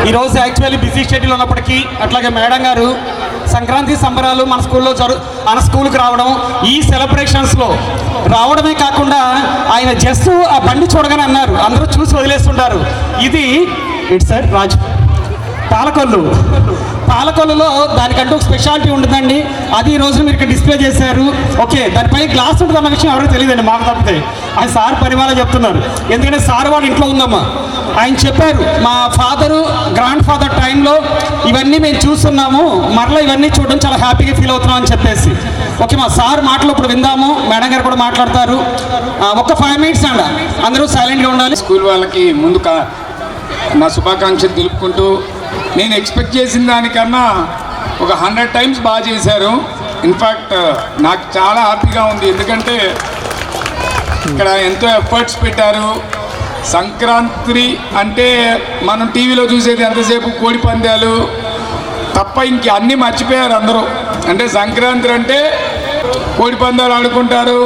ఈరోజు actually busy schedule ఉన్నప్పటికీ అట్లాగే మేడం గారు సంక్రాంతి సంబరాలు మన స్కూల్లో మన స్కూల్కి రావడం, ఈ సెలబ్రేషన్స్లో రావడమే కాకుండా ఆయన జస్ట్ ఆ బండి చూడగానే అన్నారు, అందరూ చూసి వదిలేస్తుంటారు, ఇది ఇట్స్ సార్ రాజు పాలకొల్లులో దానికంటూ ఒక స్పెషాలిటీ ఉంటుందండి. అది ఈ రోజు మీరు ఇక్కడ డిస్ప్లే చేశారు. ఓకే, దానిపై గ్లాస్ ఉంటుంది అన్న విషయం ఎవరికి తెలియదండి, మాకు తప్పితే. ఆయన సార్ పరిమాణం చెప్తున్నారు, ఎందుకంటే సార్ వాళ్ళ ఇంట్లో ఉందమ్మా. ఆయన చెప్పారు, మా ఫాదరు గ్రాండ్ ఫాదర్ టైంలో ఇవన్నీ మేము చూస్తున్నాము, మరలా ఇవన్నీ చూడడం చాలా హ్యాపీగా ఫీల్ అవుతున్నాం అని చెప్పేసి. ఓకే, మా సార్ మాటలు ఇప్పుడు విందాము, మేడం గారు కూడా మాట్లాడతారు. ఒక 5 minutes అండి, అందరూ సైలెంట్గా ఉండాలి. స్కూల్ వాళ్ళకి ముందు నా శుభాకాంక్షలు తెలుపుకుంటూ, నేను ఎక్స్పెక్ట్ చేసిన దానికన్నా ఒక 100 times బాగా చేశారు. ఇన్ఫ్యాక్ట్ నాకు చాలా హ్యాపీగా ఉంది, ఎందుకంటే ఇక్కడ ఎంతో ఎఫర్ట్స్ పెట్టారు. సంక్రాంతి అంటే మనం టీవీలో చూసేది ఎంతసేపు కోడి పందాలు తప్ప ఇంక అన్నీ మర్చిపోయారు అందరూ. అంటే సంక్రాంతి అంటే కోడి పందాలు ఆడుకుంటారు,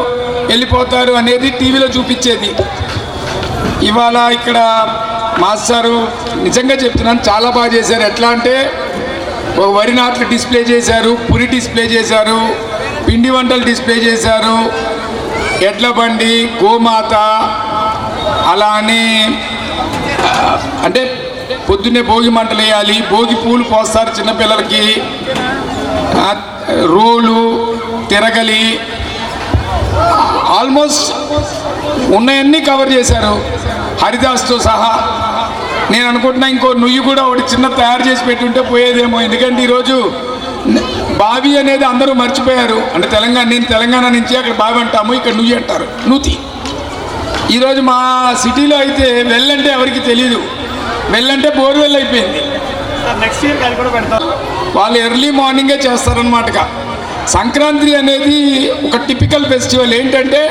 వెళ్ళిపోతారు అనేది టీవీలో చూపించేది. ఇవాళ ఇక్కడ మాస్టారు నిజంగా చెప్తున్నాను చాలా బాగా చేశారు. ఎట్లా అంటే ఒక వరి నాట్లు డిస్ప్లే చేశారు, పురి డిస్ప్లే చేశారు, పిండి వంటలు డిస్ప్లే చేశారు, ఎడ్ల బండి, గోమాత, అలా అని అంటే పొద్దున్నే భోగి మంటలు వేయాలి, భోగి పూలు పోస్తారు చిన్నపిల్లలకి, రోలు, తిరగలి, ఆల్మోస్ట్ ఉన్నాయన్నీ కవర్ చేశారు హరిదాస్తో సహా. నేను అనుకుంటున్నా ఇంకో నుయ్యి కూడా ఒకటి చిన్న తయారు చేసి పెట్టుంటే పోయేదేమో, ఎందుకంటే ఈరోజు బావి అనేది అందరూ మర్చిపోయారు. అంటే నేను తెలంగాణ నుంచి, అక్కడ బావి అంటాము, ఇక్కడ నుయ్యి అంటారు, నూతి. ఈరోజు మా సిటీలో అయితే వెళ్ళంటే ఎవరికి తెలియదు, వెళ్ళంటే బోర్వెల్ అయిపోయింది. నెక్స్ట్ ఇయర్ అది కూడా పెడతారు. వాళ్ళు ఎర్లీ మార్నింగే చేస్తారనమాటగా. సంక్రాంతి అనేది ఒక టిపికల్ ఫెస్టివల్. ఏంటంటే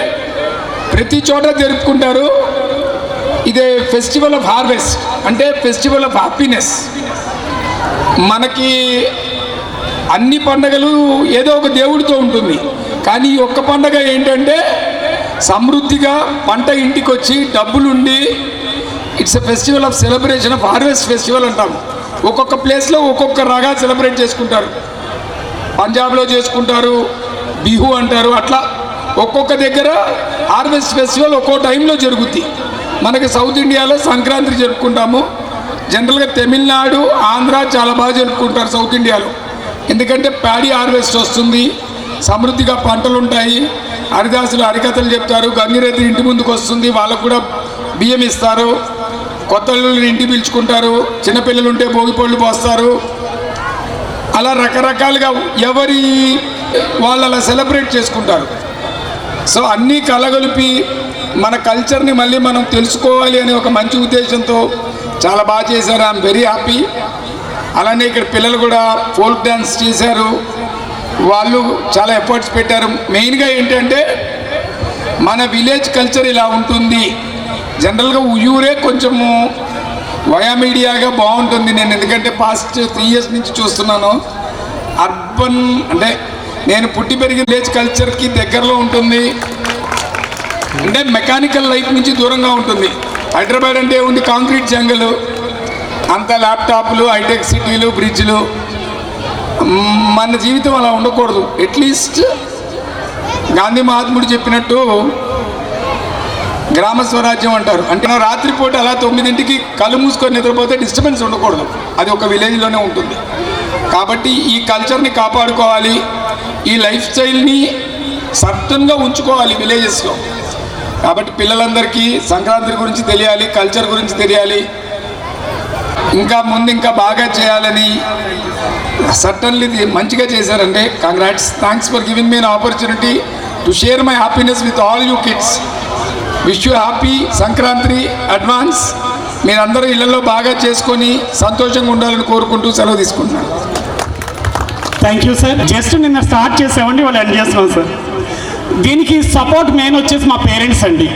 ప్రతి చోట జరుపుకుంటారు. ఇదే ఫెస్టివల్ ఆఫ్ హార్వెస్ట్, అంటే ఫెస్టివల్ ఆఫ్ హ్యాపీనెస్. మనకి అన్ని పండగలు ఏదో ఒక దేవుడితో ఉంటుంది, కానీ ఈ ఒక్క పండగ ఏంటంటే సమృద్ధిగా పంట ఇంటికి వచ్చి డబ్బులుండి, it's a festival of celebration of harvest festival అంటాము. ఒక్కొక్క ప్లేస్లో ఒక్కొక్క రగా సెలబ్రేట్ చేసుకుంటారు. పంజాబ్లో చేసుకుంటారు, బిహు అంటారు, అట్లా ఒక్కొక్క దగ్గర హార్వెస్ట్ ఫెస్టివల్ ఒక్కో టైంలో జరుగుద్ది. మనకి సౌత్ ఇండియాలో సంక్రాంతి జరుపుకుంటాము. జనరల్గా తమిళనాడు, ఆంధ్ర చాలా బాగా జరుపుకుంటారు సౌత్ ఇండియాలో, ఎందుకంటే ప్యాడీ హార్వెస్ట్ వస్తుంది, సమృద్ధిగా పంటలు ఉంటాయి. హరిదాసులు హరికథలు చెప్తారు, గంగిరెద్దు ఇంటి ముందుకు వస్తుంది, వాళ్ళకు కూడా బియ్యం ఇస్తారు, కొత్త అల్లుళ్ళు ఇంటి పిలుచుకుంటారు, చిన్నపిల్లలు ఉంటే భోగిపళ్ళు పోస్తారు. అలా రకరకాలుగా ఎవరి వాళ్ళు అలా సెలబ్రేట్ చేసుకుంటారు. సో అన్నీ కలగలిపి మన కల్చర్ని మళ్ళీ మనం తెలుసుకోవాలి అనే ఒక మంచి ఉద్దేశంతో చాలా బాగా చేశారు. I'm very happy. అలానే ఇక్కడ పిల్లలు కూడా ఫోక్ డ్యాన్స్ చేశారు, వాళ్ళు చాలా ఎఫర్ట్స్ పెట్టారు. మెయిన్గా ఏంటంటే మన విలేజ్ కల్చర్ ఇలా ఉంటుంది. జనరల్గా ఉయ్యూరే కొంచెము వయామీడియాగా బాగుంటుంది. నేను ఎందుకంటే పాస్ట్ 3 years నుంచి చూస్తున్నాను. అర్బన్ అంటే నేను పుట్టి పెరిగిన విలేజ్ కల్చర్కి దగ్గరలో ఉంటుంది, అంటే మెకానికల్ లైఫ్ నుంచి దూరంగా ఉంటుంది. హైదరాబాద్ అంటే ఉంది కాంక్రీట్ జంగల్, అంతా ల్యాప్టాప్లు, హైటెక్ సిటీలు, బ్రిడ్జ్లు. మన జీవితం అలా ఉండకూడదు. అట్లీస్ట్ గాంధీ మహాత్ముడు చెప్పినట్టు గ్రామ స్వరాజ్యం అంటారు. అంటే రాత్రిపూట అలా 9ంటికి కళ్ళు మూసుకొని నిద్రపోతే డిస్టర్బెన్స్ ఉండకూడదు, అది ఒక విలేజ్లోనే ఉంటుంది. కాబట్టి ఈ కల్చర్ని కాపాడుకోవాలి, ఈ లైఫ్ స్టైల్ని సర్టన్గా ఉంచుకోవాలి విలేజెస్లో. కాబట్టి పిల్లలందరికీ సంక్రాంతి గురించి తెలియాలి, కల్చర్ గురించి తెలియాలి, ఇంకా ముందు ఇంకా బాగా చేయాలని. సర్టన్లీ మంచిగా చేశారంటే congrats. Thanks for giving me an opportunity to share my happiness with all you kids. Wish you happy Sankranti advance. మీరందరూ ఇళ్లలో బాగా చేసుకొని సంతోషంగా ఉండాలని కోరుకుంటూ సెలవు తీసుకుంటున్నాను. Thank you sir. జస్ట్ నిన్న స్టార్ట్ చేసామండి, వాళ్ళు ఎండ్ చేస్తున్నాం సార్. దీనికి సపోర్ట్ మెయిన్ వచ్చేసి మా పేరెంట్స్ అండి.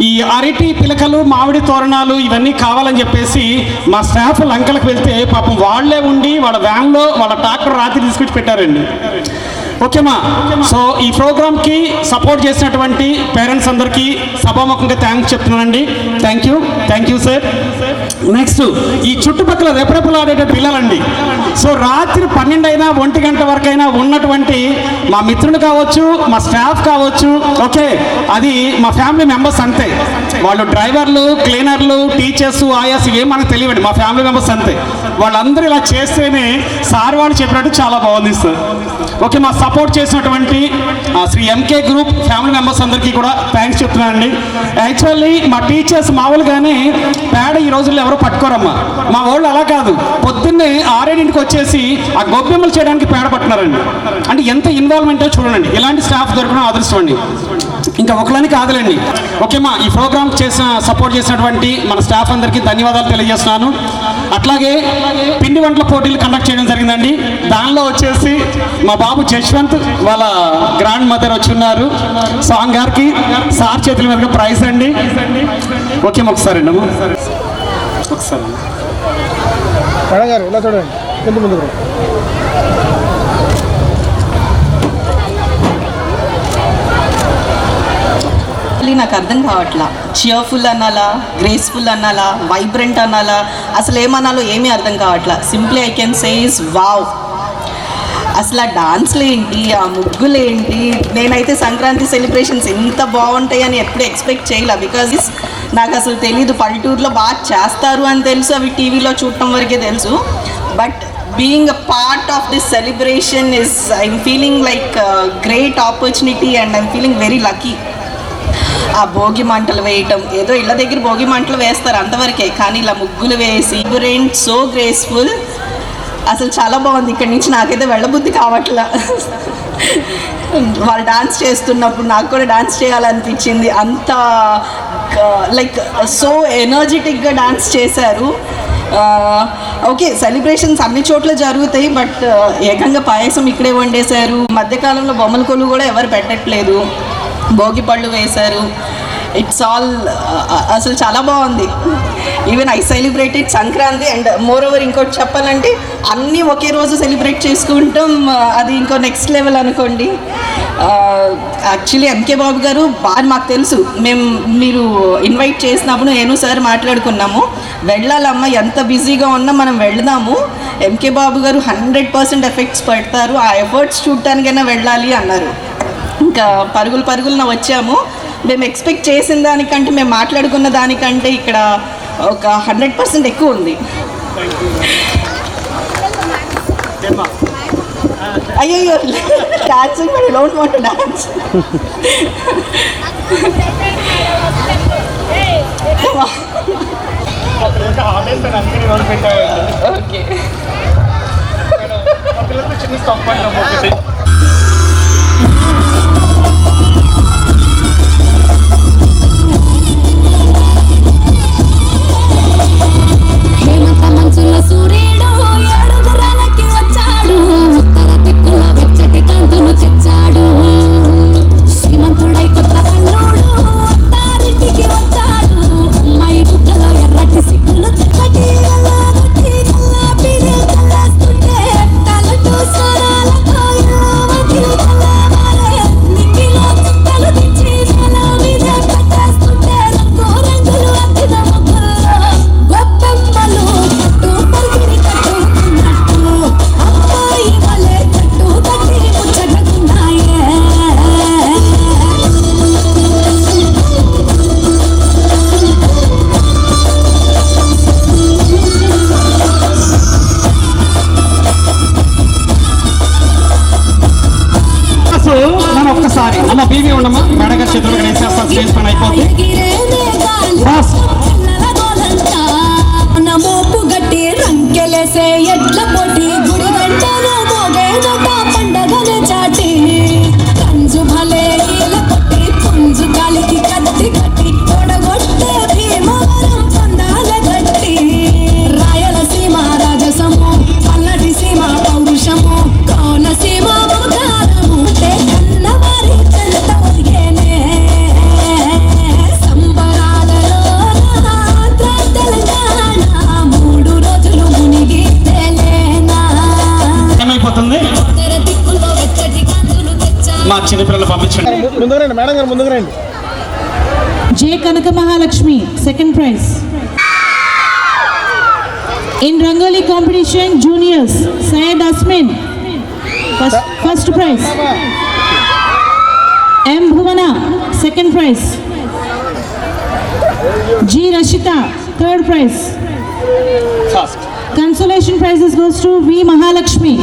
ఈ అరటి పిలకలు, మామిడి తోరణాలు ఇవన్నీ కావాలని చెప్పేసి మా స్టాఫ్ లంకలకు వెళ్తే పాపం వాళ్లే ఉండి వాళ్ళ వ్యాన్లో వాళ్ళ ట్రాక్టర్ రాత్రి తీసుకొచ్చి పెట్టారండి. ఓకేమా. సో ఈ ప్రోగ్రామ్కి సపోర్ట్ చేసినటువంటి పేరెంట్స్ అందరికీ సభాముఖంగా థ్యాంక్స్ చెప్తున్నానండి. Thank you sir. నెక్స్ట్ ఈ చుట్టుపక్కల రెపరెపలాడే పిల్లలండి. సో రాత్రి 12 అయినా 1 గంట వరకైనా ఉన్నటువంటి మా మిత్రులు కావచ్చు, మా స్టాఫ్ కావచ్చు, ఓకే, అది మా ఫ్యామిలీ మెంబర్స్ అంతే. వాళ్ళు డ్రైవర్లు, క్లీనర్లు, టీచర్స్, ఆయాస్ ఇవేం మనకు తెలియదు, మా ఫ్యామిలీ మెంబర్స్ అంతే. వాళ్ళందరూ ఇలా చేస్తేనే సార్ వాళ్ళు చెప్పినట్టు చాలా బాగుంది సార్. ఓకే, మా సపోర్ట్ చేసినటువంటి Shri MK group family members అందరికీ కూడా థ్యాంక్స్ చెప్తున్నానండి. యాక్చువల్లీ మా టీచర్స్ మామూలుగానే పేడ ఈ రోజుల్లో ఎవరు పట్టుకోరమ్మా. మా వాళ్ళు అలా కాదు, పొద్దున్నే 6 వచ్చేసి ఆ గొబ్బెమ్మలు చేయడానికి పేడ పట్టున్నారండి. అంటే ఎంత ఇన్వాల్వ్మెంటో చూడండి. ఇలాంటి స్టాఫ్ దొరకడం అదృష్టం అండి. ఇంకా ఒకళ్ళని కాదులండి. ఓకేమా, ఈ ప్రోగ్రామ్ సపోర్ట్ చేసినటువంటి మన స్టాఫ్ అందరికీ ధన్యవాదాలు తెలియజేస్తున్నాను. అట్లాగే పిండి వంటల పోటీలు కండక్ట్ చేయడం జరిగిందండి. దానిలో వచ్చేసి మా బాబు జశ్వంత్ వాళ్ళ గ్రాండ్ మదర్ వచ్చి ఉన్నారు. సాంగ్ గారికి సార్ చేతుల మీదుగా ప్రైజ్ అండి. ఓకే, ఒకసారి అండి ఒకసారి ఇలా చూడండి. ముందు నాకు అర్థం కావట్లా. చియర్ఫుల్ అనాలా, గ్రేస్ఫుల్ అనాలా, వైబ్రెంట్ అనాలా, అసలు ఏమనాలో ఏమీ అర్థం కావట్లా. Simply I can say is wow. అసలు ఆ డాన్స్లు ఏంటి, ఆ ముగ్గులు ఏంటి, నేనైతే సంక్రాంతి సెలబ్రేషన్స్ ఎంత బాగుంటాయని ఎప్పుడు ఎక్స్పెక్ట్ చేయలే. బికాజ్ నాకు అసలు తెలీదు, పల్లెటూరులో బాగా చేస్తారు అని తెలుసు, అవి టీవీలో చూడటం వరకే తెలుసు. But being a part of this celebration is, I'm feeling like a great opportunity and I'm feeling very lucky. ఆ భోగి మంటలు వేయటం, ఏదో ఇళ్ళ దగ్గర భోగి మంటలు వేస్తారు అంతవరకే, కానీ ఇలా ముగ్గులు వేసి వైబ్రెంట్, సో గ్రేస్ఫుల్, అసలు చాలా బాగుంది. ఇక్కడి నుంచి నాకైతే వెళ్ళబుద్ధి కావట్లా. వాళ్ళు డాన్స్ చేస్తున్నప్పుడు నాకు కూడా డాన్స్ చేయాలనిపించింది. అంత లైక్ సో ఎనర్జెటిక్గా డాన్స్ చేశారు. ఓకే, సెలబ్రేషన్స్ అన్ని చోట్ల జరుగుతాయి, బట్ ఏకంగా పాయసం ఇక్కడే వండేశారు. మధ్యకాలంలో బొమ్మల కొలువు కూడా ఎవరు పెట్టట్లేదు, భోగి పళ్ళు వేశారు. ఇట్స్ ఆల్ అసలు చాలా బాగుంది. Even I celebrated Sankranti. And more over ఇంకోటి చెప్పాలంటే అన్నీ ఒకే రోజు సెలబ్రేట్ చేసుకుంటాం, అది ఇంకో నెక్స్ట్ లెవెల్ అనుకోండి. యాక్చువల్లీ ఎంకే బాబు గారు బాగా మాకు తెలుసు, మీరు ఇన్వైట్ చేసినప్పుడు నేను సార్ మాట్లాడుకున్నాము, వెళ్ళాలమ్మా, ఎంత బిజీగా ఉన్నా మనం వెళ్దాము, ఎంకే బాబు గారు 100% ఎఫెక్ట్స్ పెడతారు, ఆ ఎఫర్ట్స్ చూడటానికైనా వెళ్ళాలి అన్నారు. ఇంకా పరుగులున వచ్చాము. మేము ఎక్స్పెక్ట్ చేసిన దానికంటే, మేము మాట్లాడుకున్న దానికంటే ఇక్కడ ఒక 100% ఎక్కువ ఉంది. అయ్యో, dancing but I don't want to dance. Okay, సూర్యుడు ఏడుగురాలకి వచ్చాడు, ఉత్తర దిక్కున వెచ్చటి కాంతులు తెచ్చాడు. శ్రీమంతుడై కొత్త కన్నుడు అత్తారింటికి వచ్చాడు, అమ్మాయి గుట్టలో ఎర్రటి సిగ్గులు తెల్లటి ఎల్లగొట్టి కల్లాపిని కల్లేస్తుంటే తలటు స్వరాలతో యువతి కల్లామారే నింగిలో చుక్కలు తెచ్చి తల మీద కట్టేస్తుంటే రంగు రంగులు అద్దిన ముగ్గుల్లో గొప్పమ్మలు నన్ను ఒక్కసారి అమ్మ బీబీ ఉండమ్మా, మేడగారి చేతులు వేసేస్తాను, స్టేజ్ పని అయిపోతుంది. మోపు గట్టి రంకెలేసే ఎట్ల పొట్టి గుడి గంటలు మోగేదట పండగను చాటి కంజు భలే ఈల కొట్టి పుంజు కాలికి కత్తి కట్టి తొడగొట్టే భీమవరం పొందాల గట్టి రాయలసీమ రాజసము పల్లటి సీమ పౌరుషము కోనసీమ మమకారము కన్నవారి చెంత ఒదిగేనే సంబరాలలో మా చిన్నపిల్లలు పంపించండి. ముందుకు రండి మేడం గారు, ముందుకు రండి. J. Kanaka Mahalakshmi, second prize. In Rangoli competition, juniors, Syed Asmin, first prize. M. Bhuvana, second prize. G. Rashita, third prize. First Consolation prizes goes to V. Mahalakshmi,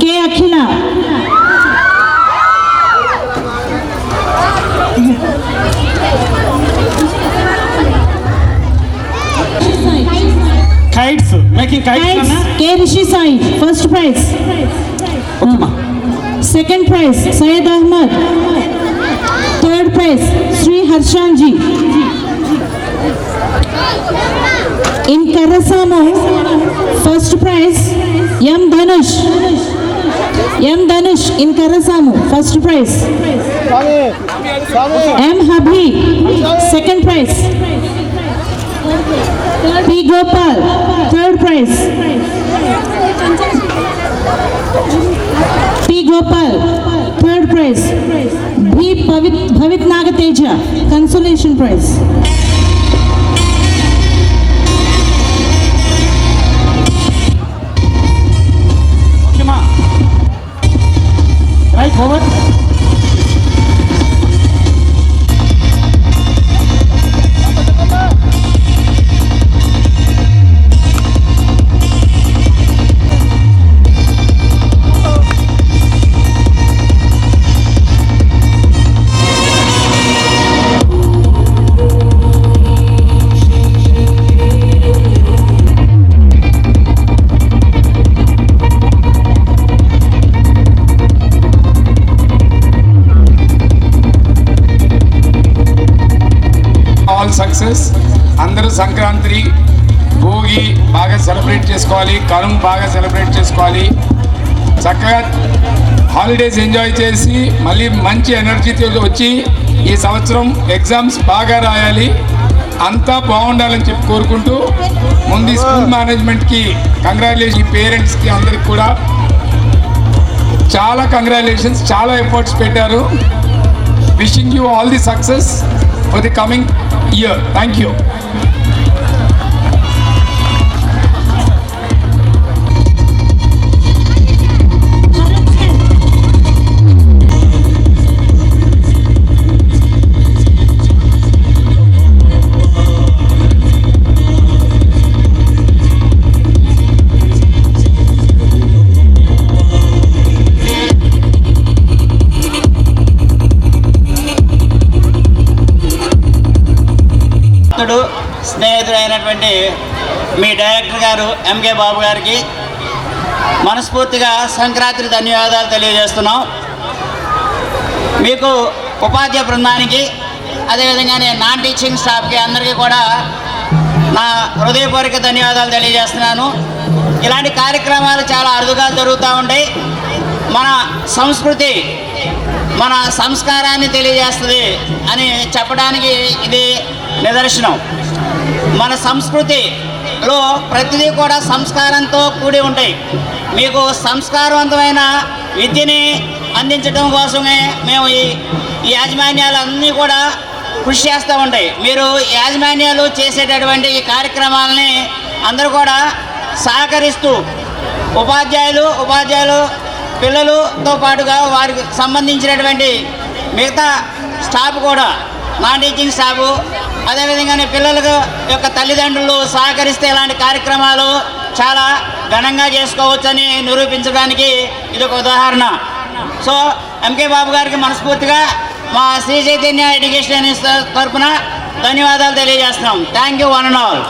K. Akhila, kites making kites. K. Rishi Sai, first prize. Second prize, Syed Ahmad. Third prize, Sri Harshanji. In Karasamo, first prize, M. Dhanush. M. Dhanush in Karasamo, first prize. M. Habhi, second prize. P. Gopal, third prize. P. Gopal, third prize. B. Bhavit Nagateja, consolation prize. ఓకేమా right over. All success. అందరూ సంక్రాంతి భోగి బాగా celebrate చేసుకోవాలి, కనుమ బాగా celebrate చేసుకోవాలి. చక్కగా holidays enjoy చేసి మళ్ళీ మంచి ఎనర్జీతో వచ్చి ఈ సంవత్సరం ఎగ్జామ్స్ బాగా రాయాలి. అంతా బాగుండాలని చెప్పి కోరుకుంటూ ముందు స్కూల్ మేనేజ్మెంట్కి కంగ్రాచులేషన్, పేరెంట్స్కి అందరికి కూడా చాలా కంగ్రాచులేషన్స్. చాలా ఎఫర్ట్స్ పెట్టారు. Wishing you all the success for the coming year. Thank you. స్నేహితుడైనటువంటి మీ డైరెక్టర్ గారు ఎంకే బాబు గారికి మనస్ఫూర్తిగా సంక్రాంతి ధన్యవాదాలు తెలియజేస్తున్నాం. మీకు ఉపాధ్యాయ బృందానికి అదేవిధంగానే నాన్ టీచింగ్ స్టాఫ్కి అందరికీ కూడా నా హృదయపూర్వక ధన్యవాదాలు తెలియజేస్తున్నాను. ఇలాంటి కార్యక్రమాలు చాలా అరుదుగా జరుగుతూ ఉంటాయి. మన సంస్కృతి మన సంస్కారాన్ని తెలియజేస్తుంది అని చెప్పడానికి ఇది నిదర్శనం. మన సంస్కృతిలో ప్రతిదీ కూడా సంస్కారంతో కూడి ఉంటాయి. మీకు సంస్కారవంతమైన విద్యని అందించడం కోసమే మేము ఈ యాజమాన్యాలన్నీ కూడా కృషి చేస్తూ ఉంటాయి. మీరు యాజమాన్యాలు చేసేటటువంటి ఈ కార్యక్రమాలని అందరూ కూడా సహకరిస్తూ ఉపాధ్యాయులు పిల్లలతో పాటుగా వారికి సంబంధించినటువంటి మిగతా స్టాఫ్ కూడా నాన్ టీచింగ్ స్టాఫ్ అదేవిధంగానే పిల్లల యొక్క తల్లిదండ్రులు సహకరిస్తే ఇలాంటి కార్యక్రమాలు చాలా ఘనంగా చేసుకోవచ్చని నిరూపించడానికి ఇది ఒక ఉదాహరణ. సో ఎంకే బాబు గారికి మనస్ఫూర్తిగా మా శ్రీ చైతన్య ఎడ్యుకేషన్ తరఫున ధన్యవాదాలు తెలియజేస్తున్నాం. Thank you one and all.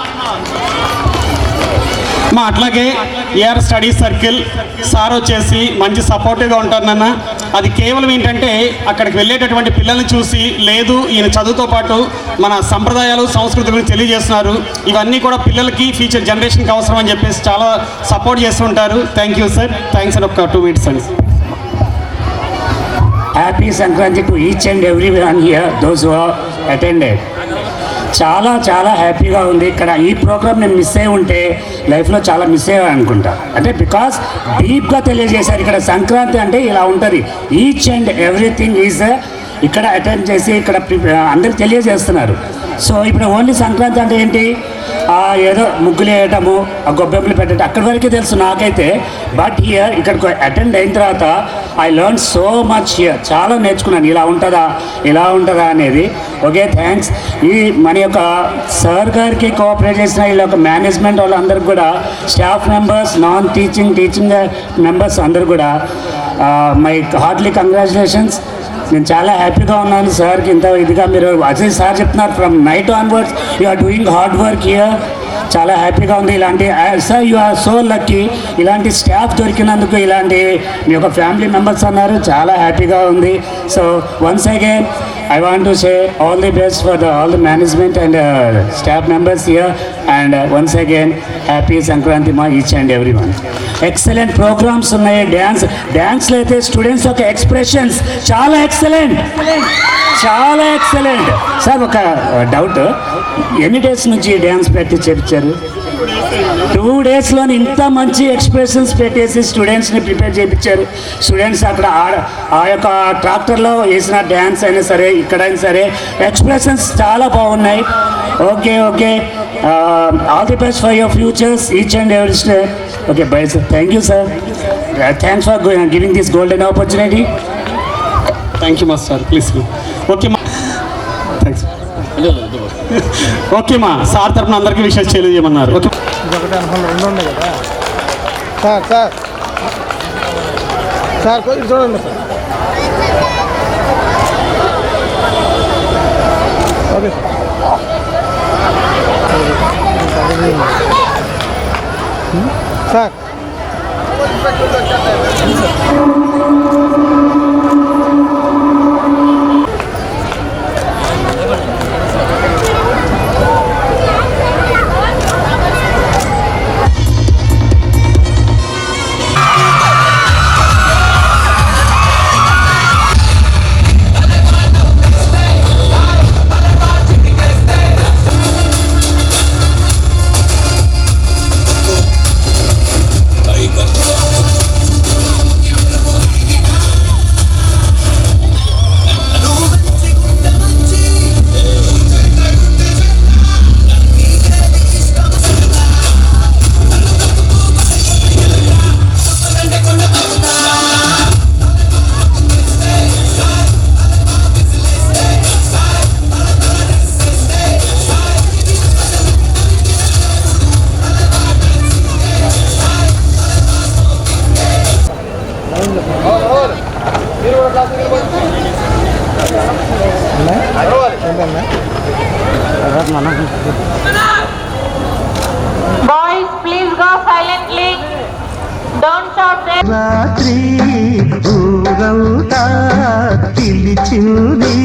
మా అట్లాగే ఏఆర్ స్టడీ సర్కిల్ సార్ వచ్చేసి మంచి సపోర్టివ్గా ఉంటారు నాన్న. అది కేవలం ఏంటంటే అక్కడికి వెళ్ళేటటువంటి పిల్లల్ని చూసి లేదు ఈయన చదువుతో పాటు మన సంప్రదాయాలు సంస్కృతి గురించి తెలియజేస్తున్నారు, ఇవన్నీ కూడా పిల్లలకి ఫ్యూచర్ జనరేషన్కి అవసరం అని చెప్పేసి చాలా సపోర్ట్ చేస్తుంటారు. Thank you sir. Thanks and ఒక 2 minutes అండి. Happy Sankranti to each and everyone here, those who have attended. చాలా చాలా హ్యాపీగా ఉంది. ఇక్కడ ఈ ప్రోగ్రామ్ నేను మిస్ అయి ఉంటే లైఫ్లో చాలా మిస్ అయ్యా అనుకుంటా. అంటే బికాస్ డీప్గా తెలియజేశారు ఇక్కడ సంక్రాంతి అంటే ఇలా ఉంటుంది. ఈచ్ అండ్ ఎవ్రీథింగ్ ఈజ్ ఇక్కడ అటెండ్ చేసి ఇక్కడ అందరికి తెలియజేస్తున్నారు. సో ఇప్పుడు ఓన్లీ సంక్రాంతి అంటే ఏంటి, ఏదో ముగ్గులు వేయటము, ఆ గొబ్బెమ్మలు పెట్టడం అక్కడి వరకే తెలుసు నాకైతే. బట్ హియర్ ఇక్కడికి అటెండ్ అయిన తర్వాత I learn so much here. చాలా నేర్చుకున్నాను, ఇలా ఉంటుందా అనేది. Okay, thanks. ఈ మన యొక్క సార్ గారికి కోఆపరేట్ చేసిన వీళ్ళ యొక్క మేనేజ్మెంట్ వాళ్ళందరికీ కూడా, staff members, non teaching members అందరు కూడా మై హార్ట్లీ కంగ్రాచులేషన్స్. నేను చాలా హ్యాపీగా ఉన్నాను సార్కి ఇంత ఇదిగా మీరు అజయ్ సార్ చెప్తున్నారు from night onwards you are doing hard work here. చాలా హ్యాపీగా ఉంది. ఇలాంటి sir you are so lucky, ఇలాంటి స్టాఫ్ దొరికినందుకు. ఇలాంటి మీ యొక్క ఫ్యామిలీ మెంబర్స్ అన్నారు, చాలా హ్యాపీగా ఉంది. So once again I want to say all the best for all the management and staff members here, and once again happy Sankranti ma each and everyone. Excellent programs ఉన్నాయి. డ్యాన్స్లో అయితే students యొక్క expressions చాలా excellent. Sir ఒక doubt, ఎన్ని days నుంచి dance practice చేయించారు? 2 డేస్లోని ఇంత మంచి ఎక్స్ప్రెషన్స్ పెట్టేసి స్టూడెంట్స్ని ప్రిపేర్ చేయించారు. స్టూడెంట్స్ అక్కడ ఆ యొక్క ట్రాక్టర్లో వేసిన డ్యాన్స్ అయినా సరే, ఇక్కడైనా సరే ఎక్స్ప్రెషన్స్ చాలా బాగున్నాయి. Okay, all the best for your futures each and every step. Okay, by sir. Thank you sir. Thanks for giving this golden opportunity. Thank you master, please. Okay మా, థ్యాంక్స్. ఓకే మా, sir తరఫున అందరికీ విషయాలు తెలియజేయమన్నారు. Okay, ఒకటి అనుకున్న 2 ఉన్నాయి కదా sir కొంచెం చూడండి sir. Okay sir. Boys, please go silently. Don't shout there. రాత్రి ఊరంతా పిలిచింది